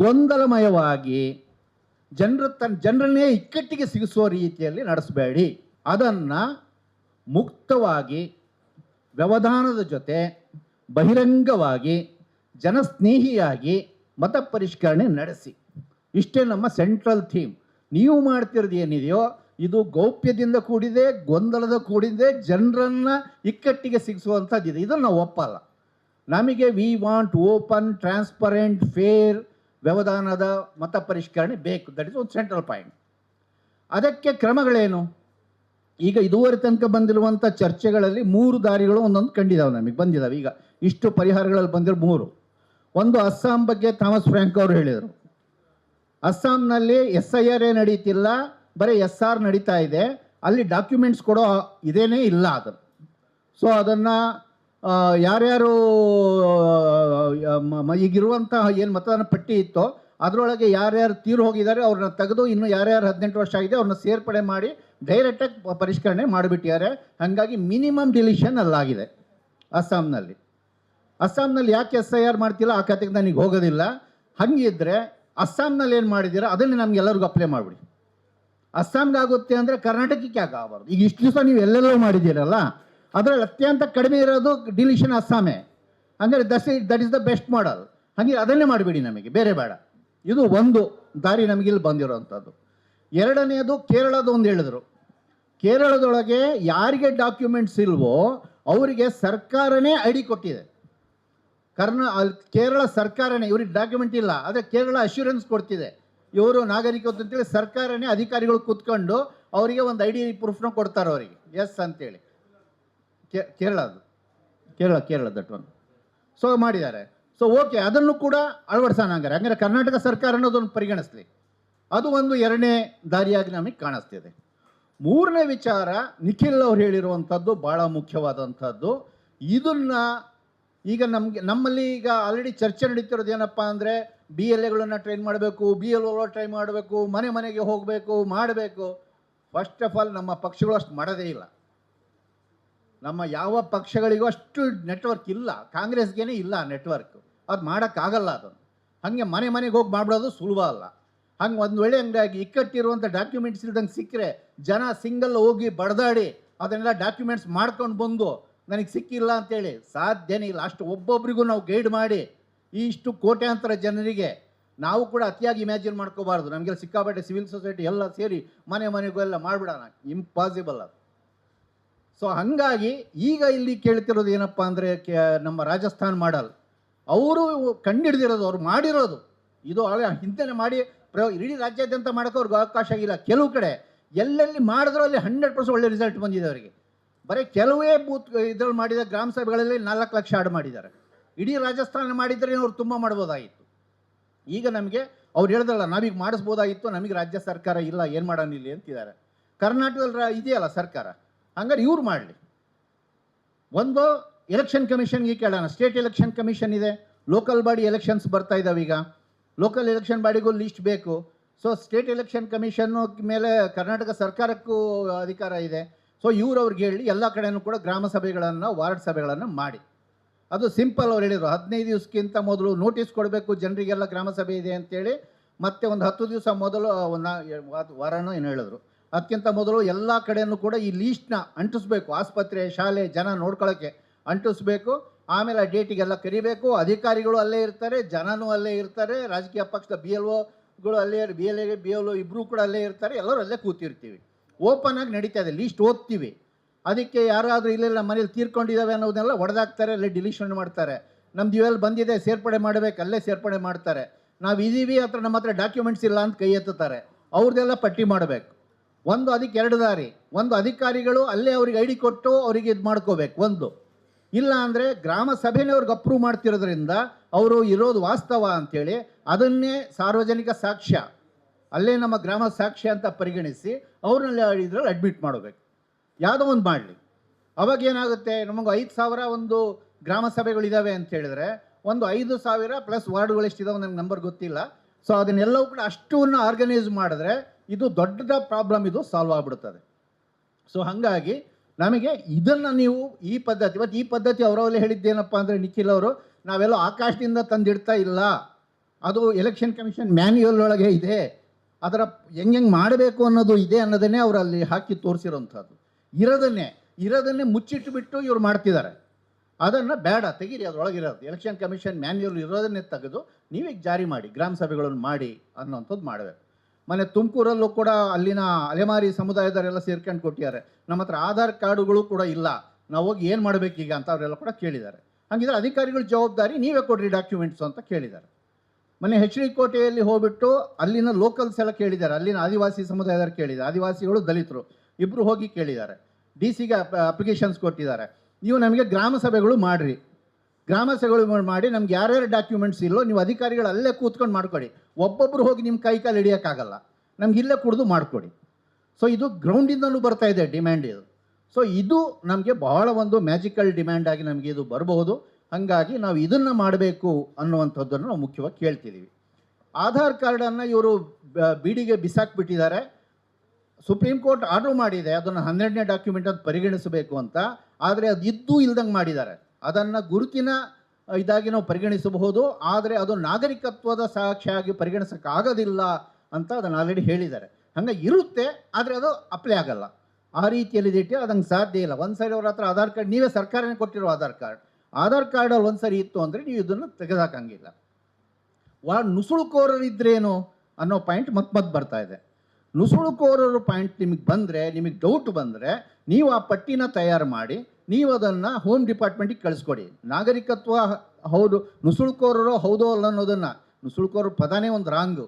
ಗೊಂದಲಮಯವಾಗಿ ಜನರನ್ನೇ ಇಕ್ಕಟ್ಟಿಗೆ ಸಿಗಿಸುವ ರೀತಿಯಲ್ಲಿ ನಡೆಸಬೇಡಿ. ಅದನ್ನು ಮುಕ್ತವಾಗಿ ವ್ಯವಧಾನದ ಜೊತೆ ಬಹಿರಂಗವಾಗಿ ಜನಸ್ನೇಹಿಯಾಗಿ ಮತ ಪರಿಷ್ಕರಣೆ ನಡೆಸಿ. ಇಷ್ಟೇ ನಮ್ಮ ಸೆಂಟ್ರಲ್ ಥೀಮ್. ನೀವು ಮಾಡ್ತಿರೋದು ಏನಿದೆಯೋ ಇದು ಗೌಪ್ಯದಿಂದ ಕೂಡಿದೆ, ಗೊಂದಲದ ಕೂಡಿದೆ, ಜನರನ್ನು ಇಕ್ಕಟ್ಟಿಗೆ ಸಿಗಿಸುವಂಥದ್ದಿದೆ. ಇದನ್ನು ನಾವು ಒಪ್ಪಲ್ಲ. ನಮಗೆ we want open, transparent, fair ವ್ಯವಧಾನದ ಮತ ಪರಿಷ್ಕರಣೆ ಬೇಕು. ದಟ್ ಇಸ್ ಒಂದು ಸೆಂಟ್ರಲ್ ಪಾಯಿಂಟ್. ಅದಕ್ಕೆ ಕ್ರಮಗಳೇನು? ಈಗ ಇದುವರೆ ತನಕ ಬಂದಿರುವಂಥ ಚರ್ಚೆಗಳಲ್ಲಿ 3 ದಾರಿಗಳು ಒಂದೊಂದು ಕಂಡಿದ್ದಾವೆ, ನಮಗೆ ಬಂದಿದ್ದಾವೆ. ಈಗ ಇಷ್ಟು ಪರಿಹಾರಗಳಲ್ಲಿ ಬಂದಿರೋ 3. ಒಂದು, ಅಸ್ಸಾಂ ಬಗ್ಗೆ ಥಾಮಸ್ ಫ್ರ್ಯಾಂಕ್ ಅವರು ಹೇಳಿದರು. ಅಸ್ಸಾಂನಲ್ಲಿ SIR ನಡೀತಿಲ್ಲ, ಬರೀ SR ನಡೀತಾ ಇದೆ. ಅಲ್ಲಿ ಡಾಕ್ಯುಮೆಂಟ್ಸ್ ಕೊಡೋ ಇದೇನೇ ಇಲ್ಲ ಅದನ್ನು. ಸೊ ಅದನ್ನು ಯಾರ್ಯಾರು ಈಗಿರುವಂತಹ ಏನು ಮತದಾನ ಪಟ್ಟಿ ಇತ್ತೋ ಅದರೊಳಗೆ ಯಾರ್ಯಾರು ತೀರು ಹೋಗಿದ್ದಾರೆ ಅವ್ರನ್ನ ತೆಗೆದು ಇನ್ನು ಯಾರ್ಯಾರು 18 ವರ್ಷ ಆಗಿದೆ ಅವ್ರನ್ನ ಸೇರ್ಪಡೆ ಮಾಡಿ ಡೈರೆಕ್ಟಾಗಿ ಪರಿಷ್ಕರಣೆ ಮಾಡಿಬಿಟ್ಟಿದ್ದಾರೆ. ಹಾಗಾಗಿ ಮಿನಿಮಮ್ ಡಿಲಿಷನ್ ಅಲ್ಲಾಗಿದೆ ಅಸ್ಸಾಂನಲ್ಲಿ. ಅಸ್ಸಾಂನಲ್ಲಿ ಯಾಕೆ SIR ಮಾಡ್ತಿಲ್ಲ ಆ ಕತೆಗೆ ನನಗೆ ಹೋಗೋದಿಲ್ಲ. ಹಾಗಿದ್ದರೆ ಅಸ್ಸಾಂನಲ್ಲಿ ಏನು ಮಾಡಿದ್ದೀರಾ ಅದನ್ನೇ ನಮಗೆಲ್ಲರಿಗೂ ಅಪ್ಲೈ ಮಾಡಿಬಿಡಿ. ಅಸ್ಸಾಂಗೆ ಆಗುತ್ತೆ ಅಂದರೆ ಕರ್ನಾಟಕಕ್ಕೆ ಯಾಕೆ ಆಗಬಾರ್ದು? ಈಗ ಇಷ್ಟು ದಿವಸ ನೀವು ಎಲ್ಲೆಲ್ಲೋ ಮಾಡಿದ್ದೀರಲ್ಲ, ಅದರಲ್ಲಿ ಅತ್ಯಂತ ಕಡಿಮೆ ಇರೋದು ಡಿಲಿಷನ್ ಅಸ್ಸಾಮೇ. ಅಂದರೆ ದಟ್ ಇಸ್ ದ ಬೆಸ್ಟ್ ಮಾಡಲ್. ಹಾಗೆ ಅದನ್ನೇ ಮಾಡಿಬಿಡಿ, ನಮಗೆ ಬೇರೆ ಬೇಡ. ಇದು ಒಂದು ದಾರಿ ನಮಗಿಲ್ಲಿ ಬಂದಿರೋವಂಥದ್ದು. ಎರಡನೆಯದು, ಕೇರಳದ ಒಂದು ಹೇಳಿದ್ರು. ಕೇರಳದೊಳಗೆ ಯಾರಿಗೆ ಡಾಕ್ಯುಮೆಂಟ್ಸ್ ಇಲ್ವೋ ಅವರಿಗೆ ಸರ್ಕಾರನೇ ID ಕೊಟ್ಟಿದೆ. ಕೇರಳ ಸರ್ಕಾರನೇ ಇವ್ರಿಗೆ ಡಾಕ್ಯುಮೆಂಟ್ ಇಲ್ಲ, ಆದರೆ ಕೇರಳ ಅಶ್ಯೂರೆನ್ಸ್ ಕೊಡ್ತಿದೆ. ಇವರು ನಾಗರಿಕತೆ ಅಂತೇಳಿ ಸರ್ಕಾರನೇ ಅಧಿಕಾರಿಗಳು ಕೂತ್ಕೊಂಡು ಅವರಿಗೆ ಒಂದು ID ಪ್ರೂಫ್ನ ಕೊಡ್ತಾರೆ ಅವರಿಗೆ, ಎಸ್ ಅಂತೇಳಿ. ಕೇರಳ ದಟ್ ಒಂದು. ಸೊ ಮಾಡಿದ್ದಾರೆ. ಸೊ ಓಕೆ, ಅದನ್ನು ಕೂಡ ಅಳವಡಿಸೋಣ. ಹಂಗಾರೆ ಕರ್ನಾಟಕ ಸರ್ಕಾರ ಅನ್ನೋದನ್ನು ಪರಿಗಣಿಸ್ಲಿ. ಅದು ಒಂದು ಎರಡನೇ ದಾರಿಯಾಗಿ ನಮಗೆ ಕಾಣಿಸ್ತಿದೆ. ಮೂರನೇ ವಿಚಾರ, ನಿಖಿಲ್ ಅವ್ರು ಹೇಳಿರುವಂಥದ್ದು ಭಾಳ ಮುಖ್ಯವಾದಂಥದ್ದು. ಇದನ್ನು ಈಗ ನಮ್ಮಲ್ಲಿ ಈಗ ಆಲ್ರೆಡಿ ಚರ್ಚೆ ನಡೀತಿರೋದು ಏನಪ್ಪ ಅಂದರೆ BLAಗಳನ್ನು ಟ್ರೈನ್ ಮಾಡಬೇಕು, BLO ಟ್ರೈನ್ ಮಾಡಬೇಕು, ಮನೆಗೆ ಹೋಗಬೇಕು, ಮಾಡಬೇಕು. ಫಸ್ಟ್ ಆಫ್ ಆಲ್ ನಮ್ಮ ಪಕ್ಷಗಳು ಅಷ್ಟು ಮಾಡೋದೇ ಇಲ್ಲ. ನಮ್ಮ ಯಾವ ಪಕ್ಷಗಳಿಗೂ ಅಷ್ಟು ನೆಟ್ವರ್ಕ್ ಇಲ್ಲ. ಕಾಂಗ್ರೆಸ್ಗೇನೆ ಇಲ್ಲ ನೆಟ್ವರ್ಕ್. ಅದು ಮಾಡೋಕ್ಕಾಗಲ್ಲ. ಅದನ್ನು ಹಾಗೆ ಮನೆಗೆ ಹೋಗಿ ಮಾಡ್ಬಿಡೋದು ಸುಲಭ ಅಲ್ಲ. ಹಂಗೆ ಒಂದು ವೇಳೆ ಹಂಗಾಗಿ ಇಕ್ಕಟ್ಟಿರುವಂಥ ಡಾಕ್ಯುಮೆಂಟ್ಸ್ ಇಲ್ದಂಗೆ ಸಿಕ್ಕರೆ ಜನ ಸಿಂಗಲ್ ಹೋಗಿ ಬಡ್ದಾಡಿ ಅದನ್ನೆಲ್ಲ ಡಾಕ್ಯುಮೆಂಟ್ಸ್ ಮಾಡ್ಕೊಂಡು ಬಂದು ನನಗೆ ಸಿಕ್ಕಿಲ್ಲ ಅಂತೇಳಿ ಸಾಧ್ಯನೇ ಇಲ್ಲ. ಅಷ್ಟು ಒಬ್ಬೊಬ್ಬರಿಗೂ ನಾವು ಗೈಡ್ ಮಾಡಿ ಇಷ್ಟು ಕೋಟ್ಯಾಂತರ ಜನರಿಗೆ ನಾವು ಕೂಡ ಅತಿಯಾಗಿ ಇಮ್ಯಾಜಿನ್ ಮಾಡ್ಕೋಬಾರ್ದು. ನಮಗೆಲ್ಲ ಸಿಕ್ಕಾಪಟ್ಟೆ ಸಿವಿಲ್ ಸೊಸೈಟಿ ಎಲ್ಲ ಸೇರಿ ಮನೆಗೂ ಎಲ್ಲ ಮಾಡಿಬಿಡೋಣ, ಇಂಪಾಸಿಬಲ್ ಅದು. ಸೊ ಹಾಗಾಗಿ ಈಗ ಇಲ್ಲಿ ಕೇಳ್ತಿರೋದು ಏನಪ್ಪ ಅಂದರೆ ನಮ್ಮ ರಾಜಸ್ಥಾನ್ ಮಾಡಲ್ ಅವರು ಕಂಡುಹಿಡಿದಿರೋದು, ಅವ್ರು ಮಾಡಿರೋದು ಇದು ಹಿಂದೆ ಮಾಡಿ ಇಡೀ ರಾಜ್ಯಾದ್ಯಂತ ಮಾಡೋಕೆ ಅವ್ರಿಗೆ ಅವಕಾಶ ಆಗಿಲ್ಲ. ಕೆಲವು ಕಡೆ ಎಲ್ಲೆಲ್ಲಿ ಮಾಡಿದ್ರೂ ಅಲ್ಲಿ 100% ಒಳ್ಳೆ ರಿಸಲ್ಟ್ ಬಂದಿದೆ ಅವರಿಗೆ. ಬರೀ ಕೆಲವೇ ಬೂತ್ ಇದ್ರಲ್ಲಿ ಮಾಡಿದ ಗ್ರಾಮ ಸಭೆಗಳಲ್ಲಿ 4 ಲಕ್ಷ ಆಡ್ ಮಾಡಿದ್ದಾರೆ. ಇಡೀ ರಾಜಸ್ಥಾನ ಮಾಡಿದರೆ ಅವ್ರು ತುಂಬ ಮಾಡ್ಬೋದಾಗಿತ್ತು. ಈಗ ನಮಗೆ ಅವ್ರು ಹೇಳ್ದಲ್ಲ, ನಾವೀಗ ಮಾಡಿಸ್ಬೋದಾಗಿತ್ತು, ನಮಗೆ ರಾಜ್ಯ ಸರ್ಕಾರ ಇಲ್ಲ, ಏನು ಮಾಡೋಣ ಇಲ್ಲಿ ಅಂತಿದ್ದಾರೆ. ಕರ್ನಾಟಕದಲ್ಲಿ ಇದೆಯಲ್ಲ ಸರ್ಕಾರ, ಹಂಗಾರೆ ಇವ್ರು ಮಾಡಲಿ. ಒಂದು ಎಲೆಕ್ಷನ್ ಕಮಿಷನ್ಗೆ ಕೇಳೋಣ. ಸ್ಟೇಟ್ ಎಲೆಕ್ಷನ್ ಕಮಿಷನ್ ಇದೆ, ಲೋಕಲ್ ಬಾಡಿ ಎಲೆಕ್ಷನ್ಸ್ ಬರ್ತಾ ಇದ್ದಾವೆ. ಈಗ ಲೋಕಲ್ ಎಲೆಕ್ಷನ್ ಬಾಡಿಗೂ ಲಿಸ್ಟ್ ಬೇಕು. ಸೊ ಸ್ಟೇಟ್ ಎಲೆಕ್ಷನ್ ಕಮಿಷನ್ನು ಮೇಲೆ ಕರ್ನಾಟಕ ಸರ್ಕಾರಕ್ಕೂ ಅಧಿಕಾರ ಇದೆ. ಸೊ ಅವ್ರಿಗೆ ಹೇಳಿ ಎಲ್ಲ ಕಡೆಯೂ ಕೂಡ ಗ್ರಾಮ ಸಭೆಗಳನ್ನು, ವಾರ್ಡ್ ಸಭೆಗಳನ್ನು ಮಾಡಿ. ಅದು ಸಿಂಪಲ್. ಅವ್ರು ಹೇಳಿದರು 15 ದಿವಸಕ್ಕಿಂತ ಮೊದಲು ನೋಟಿಸ್ ಕೊಡಬೇಕು ಜನರಿಗೆಲ್ಲ ಗ್ರಾಮ ಸಭೆ ಇದೆ ಅಂತೇಳಿ. ಮತ್ತು ಒಂದು 10 ದಿವಸ ಮೊದಲು ವಾರನೋ ಏನು ಹೇಳಿದ್ರು, ಅದಕ್ಕಿಂತ ಮೊದಲು ಎಲ್ಲ ಕಡೆಯೂ ಕೂಡ ಈ ಲೀಸ್ಟ್ನ ಅಂಟಿಸ್ಬೇಕು. ಆಸ್ಪತ್ರೆ, ಶಾಲೆ, ಜನ ನೋಡ್ಕೊಳ್ಳೋಕ್ಕೆ ಅಂಟಿಸ್ಬೇಕು. ಆಮೇಲೆ ಆ ಡೇಟಿಗೆಲ್ಲ ಕರಿಬೇಕು. ಅಧಿಕಾರಿಗಳು ಅಲ್ಲೇ ಇರ್ತಾರೆ, ಜನನೂ ಅಲ್ಲೇ ಇರ್ತಾರೆ, ರಾಜಕೀಯ ಪಕ್ಷದ BLOಗಳು ಅಲ್ಲೇ, BLO ಇಬ್ಬರು ಕೂಡ ಅಲ್ಲೇ ಇರ್ತಾರೆ, ಎಲ್ಲರೂ ಅಲ್ಲೇ ಕೂತಿರ್ತೀವಿ. ಓಪನ್ ಆಗಿ ನಡೀತಾ ಇದೆ. ಲೀಸ್ಟ್ ಓದ್ತೀವಿ. ಅದಕ್ಕೆ ಯಾರಾದರೂ ಇಲ್ಲೆಲ್ಲ ಮನೇಲಿ ತೀರ್ಕೊಂಡಿದ್ದಾವೆ ಅನ್ನೋದನ್ನೆಲ್ಲ ಹೊಡೆದಾಕ್ತಾರೆ, ಅಲ್ಲೇ ಡಿಲೀಷನ್ ಮಾಡ್ತಾರೆ. ನಮ್ದು ಇವೆಲ್ಲ ಬಂದಿದೆ ಸೇರ್ಪಡೆ ಮಾಡಬೇಕು, ಅಲ್ಲೇ ಸೇರ್ಪಡೆ ಮಾಡ್ತಾರೆ. ನಾವು ಇದೀವಿ ಅಥವಾ ನಮ್ಮ ಹತ್ರ ಡಾಕ್ಯುಮೆಂಟ್ಸ್ ಇಲ್ಲ ಅಂತ ಕೈ ಎತ್ತುತ್ತಾರೆ. ಅವ್ರದ್ದೆಲ್ಲ ಪಟ್ಟಿ ಮಾಡಬೇಕು. ಒಂದು ಅದಕ್ಕೆ 2 ದಾರಿ. ಒಂದು ಅಧಿಕಾರಿಗಳು ಅಲ್ಲೇ ಅವ್ರಿಗೆ ID ಕೊಟ್ಟು ಅವರಿಗೆ ಇದು ಮಾಡ್ಕೋಬೇಕು. ಒಂದು ಇಲ್ಲ ಅಂದರೆ ಗ್ರಾಮ ಸಭೆನೇ ಅವ್ರಿಗೆ ಅಪ್ರೂವ್ ಮಾಡ್ತಿರೋದ್ರಿಂದ ಅವರು ಇರೋದು ವಾಸ್ತವ ಅಂಥೇಳಿ ಅದನ್ನೇ ಸಾರ್ವಜನಿಕ ಸಾಕ್ಷ್ಯ, ಅಲ್ಲೇ ನಮ್ಮ ಗ್ರಾಮ ಸಾಕ್ಷ್ಯ ಅಂತ ಪರಿಗಣಿಸಿ ಅವ್ರನ್ನ ಇದರಲ್ಲಿ ಅಡ್ಮಿಟ್ ಮಾಡಬೇಕು, ಯಾವುದೋ ಒಂದು ಮಾಡಲಿ. ಅವಾಗ ಏನಾಗುತ್ತೆ, ನಮಗೆ 5,000 ಒಂದು ಗ್ರಾಮ ಸಭೆಗಳಿದ್ದಾವೆ ಅಂತ ಹೇಳಿದ್ರೆ ಒಂದು 5,000 ಪ್ಲಸ್ ವಾರ್ಡ್ಗಳು ಎಷ್ಟಿದಾವೆ ನನಗೆ ನಂಬರ್ ಗೊತ್ತಿಲ್ಲ. ಸೊ ಅದನ್ನೆಲ್ಲವೂ ಕೂಡ ಅಷ್ಟನ್ನು ಆರ್ಗನೈಸ್ ಮಾಡಿದ್ರೆ ಇದು ದೊಡ್ಡ ಪ್ರಾಬ್ಲಮ್, ಇದು ಸಾಲ್ವ್ ಆಗಿಬಿಡ್ತದೆ. ಸೊ ಹಾಗಾಗಿ ನಮಗೆ ಇದನ್ನು ನೀವು ಈ ಪದ್ಧತಿ, ಮತ್ತು ಈ ಪದ್ಧತಿ ಅವರವಲ್ಲೇ ಹೇಳಿದ್ದೇನಪ್ಪ ಅಂದರೆ ನಿಖಿಲ್ ಅವರು, ನಾವೆಲ್ಲ ಆಕಾಶದಿಂದ ತಂದಿಡ್ತಾ ಇಲ್ಲ, ಅದು ಎಲೆಕ್ಷನ್ ಕಮಿಷನ್ ಮ್ಯಾನ್ಯುಯಲ್ ಒಳಗೆ ಇದೆ, ಅದರ ಹೆಂಗೆ ಮಾಡಬೇಕು ಅನ್ನೋದು ಇದೆ ಅನ್ನೋದನ್ನೇ ಅವರು ಅಲ್ಲಿ ಹಾಕಿ ತೋರಿಸಿರೋಂಥದ್ದು. ಇರೋದನ್ನೇ ಮುಚ್ಚಿಟ್ಟು ಬಿಟ್ಟು ಇವ್ರು ಮಾಡ್ತಿದ್ದಾರೆ. ಅದನ್ನು ಬೇಡ, ತೆಗೀರಿ, ಅದರೊಳಗಿರೋದು ಎಲೆಕ್ಷನ್ ಕಮಿಷನ್ ಮ್ಯಾನ್ಯುಯಲ್ ಇರೋದನ್ನೇ ತೆಗೆದು ನೀವೀಗ ಜಾರಿ ಮಾಡಿ, ಗ್ರಾಮ ಸಭೆಗಳನ್ನು ಮಾಡಿ ಅನ್ನೋಂಥದ್ದು ಮಾಡಬೇಕು. ಮೊನ್ನೆ ತುಮಕೂರಲ್ಲೂ ಕೂಡ ಅಲ್ಲಿನ ಅಲೆಮಾರಿ ಸಮುದಾಯದವರೆಲ್ಲ ಸೇರ್ಕೊಂಡು ಕೊಟ್ಟಿದ್ದಾರೆ, ನಮ್ಮ ಹತ್ರ ಆಧಾರ್ ಕಾರ್ಡುಗಳು ಕೂಡ ಇಲ್ಲ, ನಾವು ಹೋಗಿ ಏನು ಮಾಡಬೇಕೀಗ ಅಂತ ಅವರೆಲ್ಲ ಕೂಡ ಕೇಳಿದ್ದಾರೆ. ಹಾಗಿದ್ರೆ ಅಧಿಕಾರಿಗಳ ಜವಾಬ್ದಾರಿ ನೀವೇ ಕೊಡ್ರಿ ಡಾಕ್ಯುಮೆಂಟ್ಸು ಅಂತ ಕೇಳಿದ್ದಾರೆ. ಮೊನ್ನೆ HD ಕೋಟೆಯಲ್ಲಿ ಹೋಗ್ಬಿಟ್ಟು ಅಲ್ಲಿನ ಲೋಕಲ್ಸ್ ಎಲ್ಲ ಕೇಳಿದ್ದಾರೆ, ಅಲ್ಲಿನ ಆದಿವಾಸಿ ಸಮುದಾಯದವರು ಕೇಳಿದ್ದಾರೆ, ಆದಿವಾಸಿಗಳು ದಲಿತರು ಇಬ್ಬರು ಹೋಗಿ ಕೇಳಿದ್ದಾರೆ, DC-ಗೆ ಅಪ್ಲಿಕೇಶನ್ಸ್ ಕೊಟ್ಟಿದ್ದಾರೆ. ನೀವು ನಮಗೆ ಗ್ರಾಮ ಸಭೆಗಳು ಮಾಡಿರಿ, ಗ್ರಾಮ ಸಭೆಗಳು ಮಾಡಿ ನಮ್ಗೆ ಯಾರ್ಯಾರು ಡಾಕ್ಯುಮೆಂಟ್ಸ್ ಇಲ್ಲೋ ನೀವು ಅಧಿಕಾರಿಗಳು ಅಲ್ಲೇ ಕೂತ್ಕೊಂಡು ಮಾಡ್ಕೊಡಿ, ಒಬ್ಬೊಬ್ಬರು ಹೋಗಿ ನಿಮ್ಮ ಕೈ ಕಾಲು ಹಿಡಿಯೋಕ್ಕಾಗಲ್ಲ, ನಮ್ಗೆ ಇಲ್ಲೇ ಕುಡಿದು ಮಾಡಿಕೊಡಿ. ಸೊ ಇದು ಗ್ರೌಂಡಿಂದಲೂ ಬರ್ತಾ ಇದೆ ಡಿಮ್ಯಾಂಡ್ ಇದು. ಸೊ ಇದು ನಮಗೆ ಬಹಳ ಒಂದು ಮ್ಯಾಜಿಕಲ್ ಡಿಮ್ಯಾಂಡ್ ಆಗಿ ನಮಗೆ ಇದು ಬರಬಹುದು. ಹಾಗಾಗಿ ನಾವು ಇದನ್ನು ಮಾಡಬೇಕು ಅನ್ನುವಂಥದ್ದನ್ನು ನಾವು ಮುಖ್ಯವಾಗಿ ಕೇಳ್ತಿದ್ದೀವಿ. ಆಧಾರ್ ಕಾರ್ಡನ್ನು ಇವರು ಬೀಡಿಗೆ ಬಿಸಾಕ್ಬಿಟ್ಟಿದ್ದಾರೆ. ಸುಪ್ರೀಂ ಕೋರ್ಟ್ ಆರ್ಡರ್ ಮಾಡಿದೆ ಅದನ್ನು 12ನೇ ಡಾಕ್ಯುಮೆಂಟ್ ಅಂತ ಪರಿಗಣಿಸಬೇಕು ಅಂತ, ಆದರೆ ಅದು ಇದ್ದೂ ಇಲ್ದಂಗೆ ಮಾಡಿದ್ದಾರೆ. ಅದನ್ನು ಗುರುತಿನ ಇದಾಗಿ ನಾವು ಪರಿಗಣಿಸಬಹುದು, ಆದರೆ ಅದು ನಾಗರಿಕತ್ವದ ಸಾಕ್ಷಿಯಾಗಿ ಪರಿಗಣಿಸೋಕ್ಕಾಗೋದಿಲ್ಲ ಅಂತ ಅದನ್ನು ಆಲ್ರೆಡಿ ಹೇಳಿದ್ದಾರೆ. ಹಂಗಾಗಿ ಇರುತ್ತೆ, ಆದರೆ ಅದು ಅಪ್ಲೈ ಆಗಲ್ಲ, ಆ ರೀತಿಯಲ್ಲಿ ಇಟ್ಟು ಅದಂಗೆ ಸಾಧ್ಯ ಇಲ್ಲ. ಒಂದು ಸಾರಿ ಅವ್ರ ಹತ್ರ ಆಧಾರ್ ಕಾರ್ಡ್, ನೀವೇ ಸರ್ಕಾರನೇ ಕೊಟ್ಟಿರೋ ಆಧಾರ್ ಕಾರ್ಡಲ್ಲಿ ಒಂದು ಸರಿ ಇತ್ತು ಅಂದರೆ ನೀವು ಇದನ್ನು ತೆಗೆದಾಕಂಗಿಲ್ಲ. ನುಸುಳುಕೋರರಿದ್ರೇನು ಅನ್ನೋ ಪಾಯಿಂಟ್ ಮತ್ತೆ ಬರ್ತಾ ಇದೆ. ನುಸುಳುಕೋರರು ಪಾಯಿಂಟ್ ನಿಮಗೆ ಬಂದರೆ, ನಿಮಗೆ ಡೌಟ್ ಬಂದರೆ ನೀವು ಆ ಪಟ್ಟಿನ ತಯಾರು ಮಾಡಿ ನೀವು ಅದನ್ನು ಹೋಮ್ ಡಿಪಾರ್ಟ್ಮೆಂಟಿಗೆ ಕಳಿಸ್ಕೊಡಿ. ನಾಗರಿಕತ್ವ ಹೌದು, ನುಸುಳುಕೋರರು ಹೌದೋ ಅಲ್ಲ ಅನ್ನೋದನ್ನು, ನುಸುಳುಕೋರರು ಪದನೇ ಒಂದು ರಾಂಗು.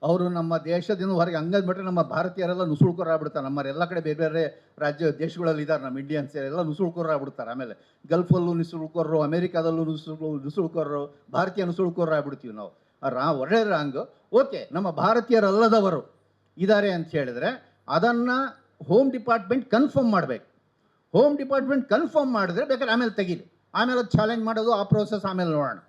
ಅವರು ನಮ್ಮ ದೇಶದಿಂದ ಹೊರಗೆ ಹಂಗಂದ್ಬಿಟ್ರೆ ನಮ್ಮ ಭಾರತೀಯರೆಲ್ಲ ನುಸುಳುಕೋರು ಆಗ್ಬಿಡ್ತಾರೆ. ನಮ್ಮರೆಲ್ಲ ಕಡೆ ಬೇರೆ ಬೇರೆ ರಾಜ್ಯ ದೇಶಗಳಲ್ಲಿ ಇದ್ದಾರೆ ನಮ್ಮ ಇಂಡಿಯನ್ಸ್ ಎಲ್ಲ ನುಸುಳುಕೋರು ಆಗ್ಬಿಡ್ತಾರೆ. ಆಮೇಲೆ ಗಲ್ಫಲ್ಲೂ ನುಸುಳುಕೋರರು, ಅಮೇರಿಕಾದಲ್ಲೂ ನುಸುಳುಕೋರರು, ಭಾರತೀಯ ನುಸುಳುಕೋರು ಆಗ್ಬಿಡ್ತೀವಿ ನಾವು. ಒಳ್ಳೆ ರಾಂಗು. ಓಕೆ, ನಮ್ಮ ಭಾರತೀಯರಲ್ಲದವರು ಇದ್ದಾರೆ ಅಂತ ಹೇಳಿದ್ರೆ ಅದನ್ನು ಹೋಮ್ ಡಿಪಾರ್ಟ್ಮೆಂಟ್ ಕನ್ಫರ್ಮ್ ಮಾಡಬೇಕು. ಹೋಮ್ ಡಿಪಾರ್ಟ್ಮೆಂಟ್ ಕನ್ಫರ್ಮ್ ಮಾಡಿದ್ರೆ ಬೇಕಾದ್ರೆ ಆಮೇಲೆ ತೆಗೀಲಿ, ಆಮೇಲೆ ಅದು ಚಾಲೆಂಜ್ ಮಾಡೋದು ಆ ಪ್ರೋಸೆಸ್ ಆಮೇಲೆ ನೋಡೋಣ.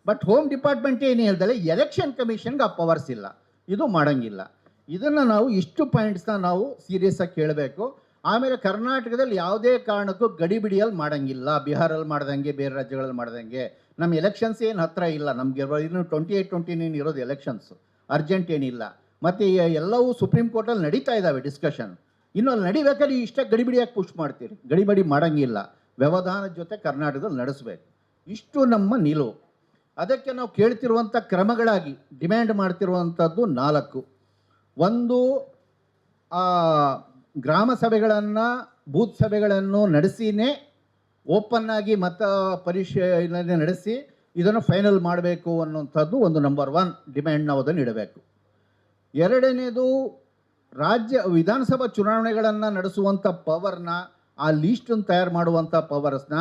ಬಟ್ ಹೋಮ್ ಡಿಪಾರ್ಟ್ಮೆಂಟ್ ಏನು ಹೇಳ್ದಲೆ ಎಲೆಕ್ಷನ್ ಕಮಿಷನ್ಗೆ ಆ ಪವರ್ಸ್ ಇಲ್ಲ, ಇದು ಮಾಡೋಂಗಿಲ್ಲ. ಇದನ್ನು ನಾವು ಇಷ್ಟು ಪಾಯಿಂಟ್ಸ್ನ ನಾವು ಸೀರಿಯಸ್ ಆಗಿ ಕೇಳಬೇಕು. ಆಮೇಲೆ ಕರ್ನಾಟಕದಲ್ಲಿ ಯಾವುದೇ ಕಾರಣಕ್ಕೂ ಗಡಿಬಿಡಿಯಲ್ಲಿ ಮಾಡೋಂಗಿಲ್ಲ, ಬಿಹಾರಲ್ಲಿ ಮಾಡ್ದಂಗೆ ಬೇರೆ ರಾಜ್ಯಗಳಲ್ಲಿ ಮಾಡ್ದಂಗೆ. ನಮ್ಮ ಎಲೆಕ್ಷನ್ಸ್ ಏನು ಹತ್ತಿರ ಇಲ್ಲ, ನಮಗೆ ಇನ್ನು 28-29 ಇರೋದು ಎಲೆಕ್ಷನ್ಸು, ಅರ್ಜೆಂಟ್ ಏನಿಲ್ಲ. ಮತ್ತು ಎಲ್ಲವೂ ಸುಪ್ರೀಂ ಕೋರ್ಟಲ್ಲಿ ನಡೀತಾ ಇದ್ದಾವೆ ಡಿಸ್ಕಷನ್. ಇನ್ನು ಅಲ್ಲಿ ನಡಿಬೇಕಾದ್ರೆ ಇಷ್ಟೇ ಗಡಿಬಿಡಿಯಾಗಿ ಪುಷ್ ಮಾಡ್ತೀರಿ, ಗಡಿಬಿಡಿ ಮಾಡೋಂಗಿಲ್ಲ. ವ್ಯವಧಾನದ ಜೊತೆ ಕರ್ನಾಟಕದಲ್ಲಿ ನಡೆಸಬೇಕು, ಇಷ್ಟು ನಮ್ಮ ನಿಲುವು. ಅದಕ್ಕೆ ನಾವು ಕೇಳ್ತಿರುವಂಥ ಕ್ರಮಗಳಾಗಿ ಡಿಮ್ಯಾಂಡ್ ಮಾಡ್ತಿರುವಂಥದ್ದು 4. ಒಂದು, ಗ್ರಾಮ ಸಭೆಗಳನ್ನು, ಬೂತ್ ಸಭೆಗಳನ್ನು ನಡೆಸಿನೇ ಓಪನ್ನಾಗಿ ಮತ ಪರಿಶೀಲನೆ ನಡೆಸಿ ಇದನ್ನು ಫೈನಲ್ ಮಾಡಬೇಕು ಅನ್ನುವಂಥದ್ದು ಒಂದು ನಂಬರ್ 1 ಡಿಮ್ಯಾಂಡ್. ನಾವು ಅದನ್ನು ಇಡಬೇಕು. ಎರಡನೇದು, ರಾಜ್ಯ ವಿಧಾನಸಭಾ ಚುನಾವಣೆಗಳನ್ನು ನಡೆಸುವಂಥ ಪವರ್ನ, ಆ ಲೀಸ್ಟನ್ನು ತಯಾರು ಮಾಡುವಂಥ ಪವರ್ಸ್ನ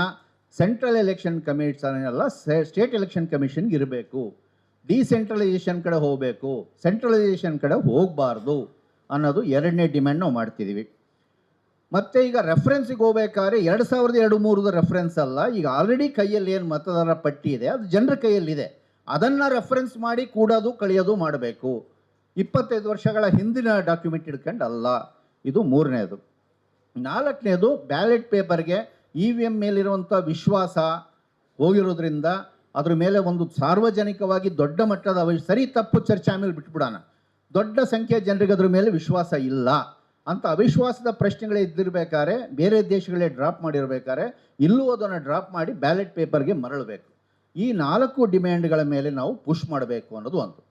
ಸೆಂಟ್ರಲ್ ಎಲೆಕ್ಷನ್ ಕಮಿಷನ್ನೆಲ್ಲ ಸ್ಟೇಟ್ ಎಲೆಕ್ಷನ್ ಕಮಿಷನ್ಗೆ ಇರಬೇಕು. ಡಿಸೆಂಟ್ರಲೈಸೇಷನ್ ಕಡೆ ಹೋಗಬೇಕು, ಸೆಂಟ್ರಲೈಸೇಷನ್ ಕಡೆ ಹೋಗಬಾರ್ದು ಅನ್ನೋದು ಎರಡನೇ ಡಿಮ್ಯಾಂಡ್ ನಾವು ಮಾಡ್ತಿದ್ದೀವಿ. ಮತ್ತು ಈಗ ರೆಫರೆನ್ಸಿಗೆ ಹೋಗ್ಬೇಕಾದ್ರೆ 2002-3 ರೆಫರೆನ್ಸ್ ಅಲ್ಲ, ಈಗ ಆಲ್ರೆಡಿ ಕೈಯಲ್ಲಿ ಏನು ಮತದಾರರ ಪಟ್ಟಿ ಇದೆ ಅದು ಜನರ ಕೈಯಲ್ಲಿದೆ, ಅದನ್ನು ರೆಫರೆನ್ಸ್ ಮಾಡಿ ಕೂಡೋದು ಕಳೆಯೋದು ಮಾಡಬೇಕು. 25 ವರ್ಷಗಳ ಹಿಂದಿನ ಡಾಕ್ಯುಮೆಂಟ್ ಇಟ್ಕೊಂಡು ಅಲ್ಲ. ಇದು 3ನೇದು. 4ನೇದು, ಬ್ಯಾಲೆಟ್ ಪೇಪರ್ಗೆ EVM ಮೇಲಿರುವಂಥ ವಿಶ್ವಾಸ ಹೋಗಿರೋದ್ರಿಂದ ಅದ್ರ ಮೇಲೆ ಒಂದು ಸಾರ್ವಜನಿಕವಾಗಿ ದೊಡ್ಡ ಮಟ್ಟದ ಸರಿ ತಪ್ಪು ಚರ್ಚೆ ಆಮೇಲೆ ಬಿಟ್ಬಿಡೋಣ. ದೊಡ್ಡ ಸಂಖ್ಯೆಯ ಜನರಿಗೆ ಅದ್ರ ಮೇಲೆ ವಿಶ್ವಾಸ ಇಲ್ಲ ಅಂತ ಅವಿಶ್ವಾಸದ ಪ್ರಶ್ನೆಗಳೇ ಇದ್ದಿರಬೇಕಾದ್ರೆ, ಬೇರೆ ದೇಶಗಳೇ ಡ್ರಾಪ್ ಮಾಡಿರ್ಬೇಕಾದ್ರೆ ಇಲ್ಲೂ ಅದನ್ನು ಡ್ರಾಪ್ ಮಾಡಿ ಬ್ಯಾಲೆಟ್ ಪೇಪರ್ಗೆ ಮರಳಬೇಕು. ಈ 4 ಡಿಮ್ಯಾಂಡ್ಗಳ ಮೇಲೆ ನಾವು ಪುಷ್ ಮಾಡಬೇಕು ಅನ್ನೋದು ಒಂದು.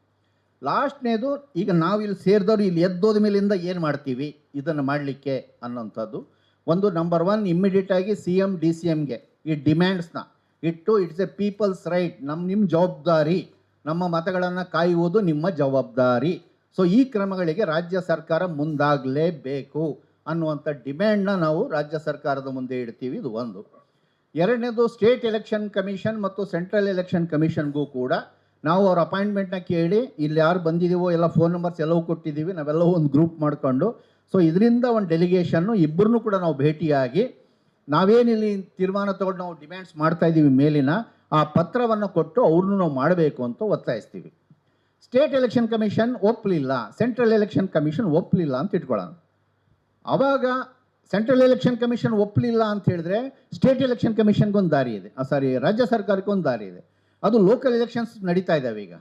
ಲಾಸ್ಟ್ನೇದು, ಈಗ ನಾವು ಇಲ್ಲಿ ಸೇರಿದವರು ಇಲ್ಲಿ ಎದ್ದೋದ ಮೇಲಿಂದ ಏನು ಮಾಡ್ತೀವಿ ಇದನ್ನು ಮಾಡಲಿಕ್ಕೆ ಅನ್ನೋಂಥದ್ದು ಒಂದು. ನಂಬರ್ 1, ಇಮ್ಮಿಡಿಯೇಟಾಗಿ CM DCMಗೆ ಈ ಡಿಮ್ಯಾಂಡ್ಸ್ನ ಇಟ್ಟು, ಇಟ್ಸ್ ಎ ಪೀಪಲ್ಸ್ ರೈಟ್, ನಿಮ್ಮ ಜವಾಬ್ದಾರಿ, ನಮ್ಮ ಮತಗಳನ್ನು ಕಾಯುವುದು ನಿಮ್ಮ ಜವಾಬ್ದಾರಿ. ಸೊ ಈ ಕ್ರಮಗಳಿಗೆ ರಾಜ್ಯ ಸರ್ಕಾರ ಮುಂದಾಗಲೇಬೇಕು ಅನ್ನುವಂಥ ಡಿಮ್ಯಾಂಡ್ನ ನಾವು ರಾಜ್ಯ ಸರ್ಕಾರದ ಮುಂದೆ ಇಡ್ತೀವಿ. ಇದು ಒಂದು. ಎರಡನೇದು ಸ್ಟೇಟ್ ಎಲೆಕ್ಷನ್ ಕಮಿಷನ್ ಮತ್ತು ಸೆಂಟ್ರಲ್ ಎಲೆಕ್ಷನ್ ಕಮಿಷನ್ಗೂ ಕೂಡ ನಾವು ಅವ್ರ ಅಪಾಯಿಂಟ್ಮೆಂಟ್ನ ಕೇಳಿ ಇಲ್ಲಿ ಯಾರು ಬಂದಿದ್ದೀವೋ ಎಲ್ಲ ಫೋನ್ ನಂಬರ್ಸ್ ಎಲ್ಲವೂ ಕೊಟ್ಟಿದ್ದೀವಿ, ನಾವೆಲ್ಲವೂ ಒಂದು ಗ್ರೂಪ್ ಮಾಡಿಕೊಂಡು ಸೊ ಇದರಿಂದ ಒಂದು ಡೆಲಿಗೇಷನ್ನು ಇಬ್ಬರನ್ನೂ ಕೂಡ ನಾವು ಭೇಟಿಯಾಗಿ ನಾವೇನಿಲ್ಲಿ ತೀರ್ಮಾನ ತಗೊಂಡು ನಾವು ಡಿಮ್ಯಾಂಡ್ಸ್ ಮಾಡ್ತಾ ಇದ್ದೀವಿ ಮೇಲಿನ ಆ ಪತ್ರವನ್ನು ಕೊಟ್ಟು ಅವ್ರನ್ನೂ ನಾವು ಮಾಡಬೇಕು ಅಂತ ಒತ್ತಾಯಿಸ್ತೀವಿ. ಸ್ಟೇಟ್ ಎಲೆಕ್ಷನ್ ಕಮಿಷನ್ ಒಪ್ಪಲಿಲ್ಲ, ಸೆಂಟ್ರಲ್ ಎಲೆಕ್ಷನ್ ಕಮಿಷನ್ ಒಪ್ಪಲಿಲ್ಲ ಅಂತ ಇಟ್ಕೊಳ್ಳೋಣ. ಆವಾಗ ಸೆಂಟ್ರಲ್ ಎಲೆಕ್ಷನ್ ಕಮಿಷನ್ ಒಪ್ಪಲಿಲ್ಲ ಅಂತ ಹೇಳಿದ್ರೆ ಸ್ಟೇಟ್ ಎಲೆಕ್ಷನ್ ಕಮಿಷನ್ಗೊಂದು ದಾರಿ ಇದೆ, ರಾಜ್ಯ ಸರ್ಕಾರಕ್ಕೊಂದು ದಾರಿ ಇದೆ. ಅದು ಲೋಕಲ್ ಎಲೆಕ್ಷನ್ಸ್ ನಡೀತಾ ಇದ್ದಾವೆ ಈಗ.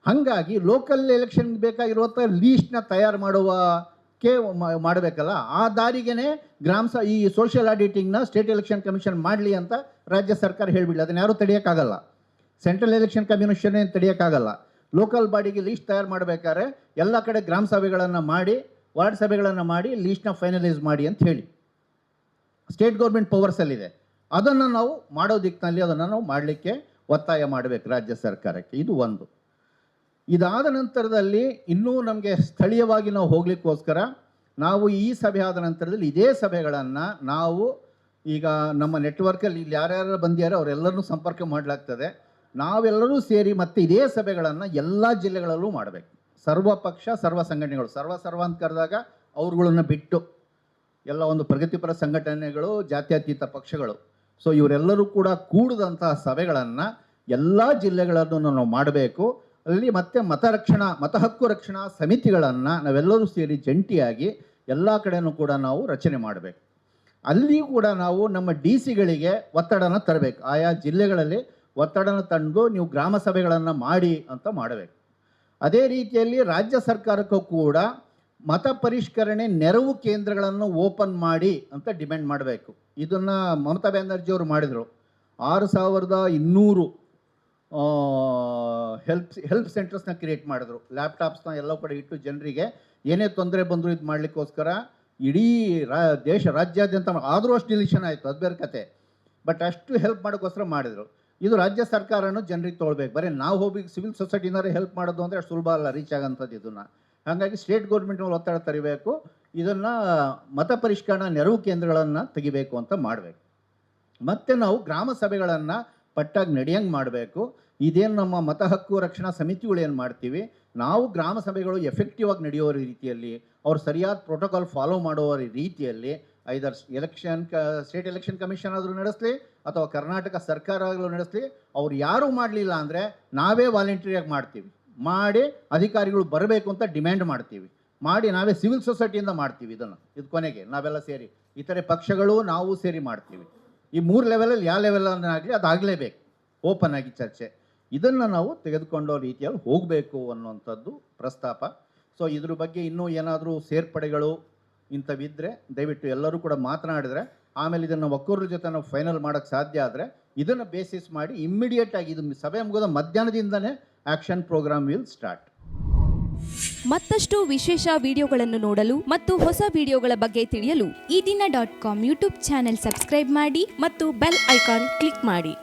ಹಾಗಾಗಿ ಲೋಕಲ್ ಎಲೆಕ್ಷನ್ಗೆ ಬೇಕಾಗಿರುವಂಥ ಲೀಸ್ಟ್ನ ತಯಾರು ಮಾಡುವಕ್ಕೆ ಮಾಡಬೇಕಲ್ಲ, ಆ ದಾರಿಗೇ ಈ ಸೋಷಿಯಲ್ ಆಡಿಟಿಂಗ್ನ ಸ್ಟೇಟ್ ಎಲೆಕ್ಷನ್ ಕಮಿಷನ್ ಮಾಡಲಿ ಅಂತ ರಾಜ್ಯ ಸರ್ಕಾರ ಹೇಳಿಬಿಡಲಿ. ಅದನ್ನ ಯಾರೂ ತಡೆಯೋಕ್ಕಾಗಲ್ಲ, ಸೆಂಟ್ರಲ್ ಎಲೆಕ್ಷನ್ ಕಮಿಷನ್ ಏನು ತಡೆಯೋಕ್ಕಾಗಲ್ಲ. ಲೋಕಲ್ ಬಾಡಿಗೆ ಲೀಸ್ಟ್ ತಯಾರು ಮಾಡಬೇಕಾದ್ರೆ ಎಲ್ಲ ಕಡೆ ಗ್ರಾಮ ಸಭೆಗಳನ್ನು ಮಾಡಿ, ವಾರ್ಡ್ ಸಭೆಗಳನ್ನು ಮಾಡಿ ಲೀಸ್ಟ್ನ ಫೈನಲೈಸ್ ಮಾಡಿ ಅಂತ ಹೇಳಿ ಸ್ಟೇಟ್ ಗೌರ್ಮೆಂಟ್ ಪವರ್ಸಲ್ಲಿದೆ. ಅದನ್ನು ನಾವು ಮಾಡೋ ದಿಕ್ಕಿನಲ್ಲಿ ಅದನ್ನು ನಾವು ಮಾಡಲಿಕ್ಕೆ ಒತ್ತಾಯ ಮಾಡಬೇಕು ರಾಜ್ಯ ಸರ್ಕಾರಕ್ಕೆ. ಇದು ಒಂದು. ಇದಾದ ನಂತರದಲ್ಲಿ ಇನ್ನೂ ನಮಗೆ ಸ್ಥಳೀಯವಾಗಿ ನಾವು ಹೋಗ್ಲಿಕ್ಕೋಸ್ಕರ ನಾವು ಈ ಸಭೆ ಆದ ನಂತರದಲ್ಲಿ ಇದೇ ಸಭೆಗಳನ್ನು ನಾವು ಈಗ ನಮ್ಮ ನೆಟ್ವರ್ಕಲ್ಲಿ ಇಲ್ಲಿ ಯಾರ್ಯಾರು ಬಂದಿದ್ದಾರೆ ಅವರೆಲ್ಲರನ್ನೂ ಸಂಪರ್ಕ ಮಾಡಲಾಗ್ತದೆ. ನಾವೆಲ್ಲರೂ ಸೇರಿ ಮತ್ತೆ ಇದೇ ಸಭೆಗಳನ್ನು ಎಲ್ಲ ಜಿಲ್ಲೆಗಳಲ್ಲೂ ಮಾಡಬೇಕು. ಸರ್ವ ಪಕ್ಷ ಸರ್ವ ಸಂಘಟನೆಗಳು, ಸರ್ವ ಅಂತ ಕರೆದಾಗ ಅವ್ರುಗಳನ್ನ ಬಿಟ್ಟು ಎಲ್ಲ ಒಂದು ಪ್ರಗತಿಪರ ಸಂಘಟನೆಗಳು, ಜಾತ್ಯತೀತ ಪಕ್ಷಗಳು, ಸೊ ಇವರೆಲ್ಲರೂ ಕೂಡ ಕೂಡಿದಂತಹ ಸಭೆಗಳನ್ನು ಎಲ್ಲ ಜಿಲ್ಲೆಗಳನ್ನು ನಾವು ಮಾಡಬೇಕು. ಅಲ್ಲಿ ಮತ್ತೆ ಮತ ಹಕ್ಕು ರಕ್ಷಣಾ ಸಮಿತಿಗಳನ್ನು ನಾವೆಲ್ಲರೂ ಸೇರಿ ಜಂಟಿಯಾಗಿ ಎಲ್ಲ ಕಡೆಯೂ ಕೂಡ ನಾವು ರಚನೆ ಮಾಡಬೇಕು. ಅಲ್ಲಿ ಕೂಡ ನಾವು ನಮ್ಮ DC ಗಳಿಗೆ ಒತ್ತಡನ ತರಬೇಕು. ಆಯಾ ಜಿಲ್ಲೆಗಳಲ್ಲಿ ಒತ್ತಡನ ತಂದು ನೀವು ಗ್ರಾಮ ಸಭೆಗಳನ್ನು ಮಾಡಿ ಅಂತ ಮಾಡಬೇಕು. ಅದೇ ರೀತಿಯಲ್ಲಿ ರಾಜ್ಯ ಸರ್ಕಾರಕ್ಕೂ ಕೂಡ ಮತ ಪರಿಷ್ಕರಣೆ ನೆರವು ಕೇಂದ್ರಗಳನ್ನು ಓಪನ್ ಮಾಡಿ ಅಂತ ಡಿಮ್ಯಾಂಡ್ ಮಾಡಬೇಕು. ಇದನ್ನು ಮಮತಾ ಬ್ಯಾನರ್ಜಿ ಅವರು ಮಾಡಿದರು. 6200 ಹೆಲ್ಪ್ ಸೆಂಟರ್ಸ್ನ ಕ್ರಿಯೇಟ್ ಮಾಡಿದ್ರು. ಲ್ಯಾಪ್ಟಾಪ್ಸ್ನ ಎಲ್ಲ ಕಡೆ ಇಟ್ಟು ಜನರಿಗೆ ಏನೇ ತೊಂದರೆ ಬಂದರೂ ಇದು ಮಾಡಲಿಕ್ಕೋಸ್ಕರ ಇಡೀ ರಾಜ್ಯಾದ್ಯಂತ ಆದರೂ ಅಷ್ಟು ಡಿಲಿಷನ್ ಆಯಿತು, ಅದು ಬೇರೆ ಕತೆ. ಬಟ್ ಅಷ್ಟು ಹೆಲ್ಪ್ ಮಾಡೋಕ್ಕೋಸ್ಕರ ಮಾಡಿದರು. ಇದು ರಾಜ್ಯ ಸರ್ಕಾರನೂ ಜನರಿಗೆ ತೊಗೊಳ್ಬೇಕು. ಬರೀ ನಾವು ಹೋಗಿ ಸಿವಿಲ್ ಸೊಸೈಟಿನಾರು ಹೆಲ್ಪ್ ಮಾಡೋದು ಅಂದರೆ ಅಷ್ಟು ಸುಲಭ ಅಲ್ಲ ರೀಚ್ ಆಗೋಂಥದ್ದು ಇದನ್ನು. ಹಾಗಾಗಿ ಸ್ಟೇಟ್ ಗೌರ್ಮೆಂಟ್ನಲ್ಲಿ ಒತ್ತಡ ತರಿಬೇಕು, ಇದನ್ನು ಮತ ಪರಿಷ್ಕರಣಾ ನೆರವು ಕೇಂದ್ರಗಳನ್ನು ತೆಗಿಬೇಕು ಅಂತ ಮಾಡಬೇಕು. ಮತ್ತು ನಾವು ಗ್ರಾಮ ಸಭೆಗಳನ್ನು ಪಟ್ಟಾಗಿ ನಡೆಯಂಗೆ ಮಾಡಬೇಕು. ಇದೇನು ನಮ್ಮ ಮತ ಹಕ್ಕು ರಕ್ಷಣಾ ಸಮಿತಿಗಳು ಏನು ಮಾಡ್ತೀವಿ, ನಾವು ಗ್ರಾಮ ಸಭೆಗಳು ಎಫೆಕ್ಟಿವ್ ಆಗಿ ನಡೆಯೋ ರೀತಿಯಲ್ಲಿ, ಅವ್ರು ಸರಿಯಾದ ಪ್ರೋಟೋಕಾಲ್ ಫಾಲೋ ಮಾಡುವ ರೀತಿಯಲ್ಲಿ ಐದರ್ ಸ್ಟೇಟ್ ಎಲೆಕ್ಷನ್ ಕಮಿಷನ್ ಆದರೂ ನಡೆಸಲಿ ಅಥವಾ ಕರ್ನಾಟಕ ಸರ್ಕಾರ ಆಗಲೂ ನಡೆಸಲಿ. ಅವ್ರು ಯಾರೂ ಮಾಡಲಿಲ್ಲ ಅಂದರೆ ನಾವೇ ವಾಲಂಟ್ರಿಯಾಗಿ ಮಾಡ್ತೀವಿ, ಮಾಡಿ ಅಧಿಕಾರಿಗಳು ಬರಬೇಕು ಅಂತ ಡಿಮ್ಯಾಂಡ್ ಮಾಡ್ತೀವಿ, ಮಾಡಿ ನಾವೇ ಸಿವಿಲ್ ಸೊಸೈಟಿಯಿಂದ ಮಾಡ್ತೀವಿ. ಇದು ಕೊನೆಗೆ ನಾವೆಲ್ಲ ಸೇರಿ ಇತರೆ ಪಕ್ಷಗಳು ನಾವು ಸೇರಿ ಮಾಡ್ತೀವಿ. ಈ 3 ಲೆವೆಲಲ್ಲಿ ಯಾವ ಲೆವೆಲನ್ನಾಗಲಿ ಅದಾಗಲೇಬೇಕು, ಓಪನ್ ಆಗಿ ಚರ್ಚೆ. ಇದನ್ನು ನಾವು ತೆಗೆದುಕೊಂಡೋ ರೀತಿಯಲ್ಲಿ ಹೋಗಬೇಕು ಅನ್ನುವಂಥದ್ದು ಪ್ರಸ್ತಾಪ. ಸೊ ಇದ್ರ ಬಗ್ಗೆ ಇನ್ನೂ ಏನಾದರೂ ಸೇರ್ಪಡೆಗಳು ಇಂಥವಿದ್ದರೆ ದಯವಿಟ್ಟು ಎಲ್ಲರೂ ಕೂಡ ಮಾತನಾಡಿದರೆ ಆಮೇಲೆ ಇದನ್ನು ಒಕ್ಕೂರ ಜೊತೆ ನಾವು ಫೈನಲ್ ಮಾಡೋಕ್ಕೆ ಸಾಧ್ಯ ಆದರೆ ಇದನ್ನು ಬೇಸಿಸ್ ಮಾಡಿ ಇಮ್ಮಿಡಿಯೇಟಾಗಿ ಇದು ಸಭೆ ಮುಗಿದ ಮಧ್ಯಾಹ್ನದಿಂದನೇ ಆ್ಯಕ್ಷನ್ ಪ್ರೋಗ್ರಾಮ್ ವಿಲ್ ಸ್ಟಾರ್ಟ್. ಮತ್ತಷ್ಟು ವಿಶೇಷ ವಿಡಿಯೋಗಳನ್ನು ನೋಡಲು ಮತ್ತು ಹೊಸ ವಿಡಿಯೋಗಳ ಬಗ್ಗೆ ತಿಳಿಯಲು ಈ ದಿನ .com ಯೂಟ್ಯೂಬ್ ಚಾನೆಲ್ ಸಬ್ಸ್ಕ್ರೈಬ್ ಮಾಡಿ ಮತ್ತು ಬೆಲ್ ಐಕಾನ್ ಕ್ಲಿಕ್ ಮಾಡಿ.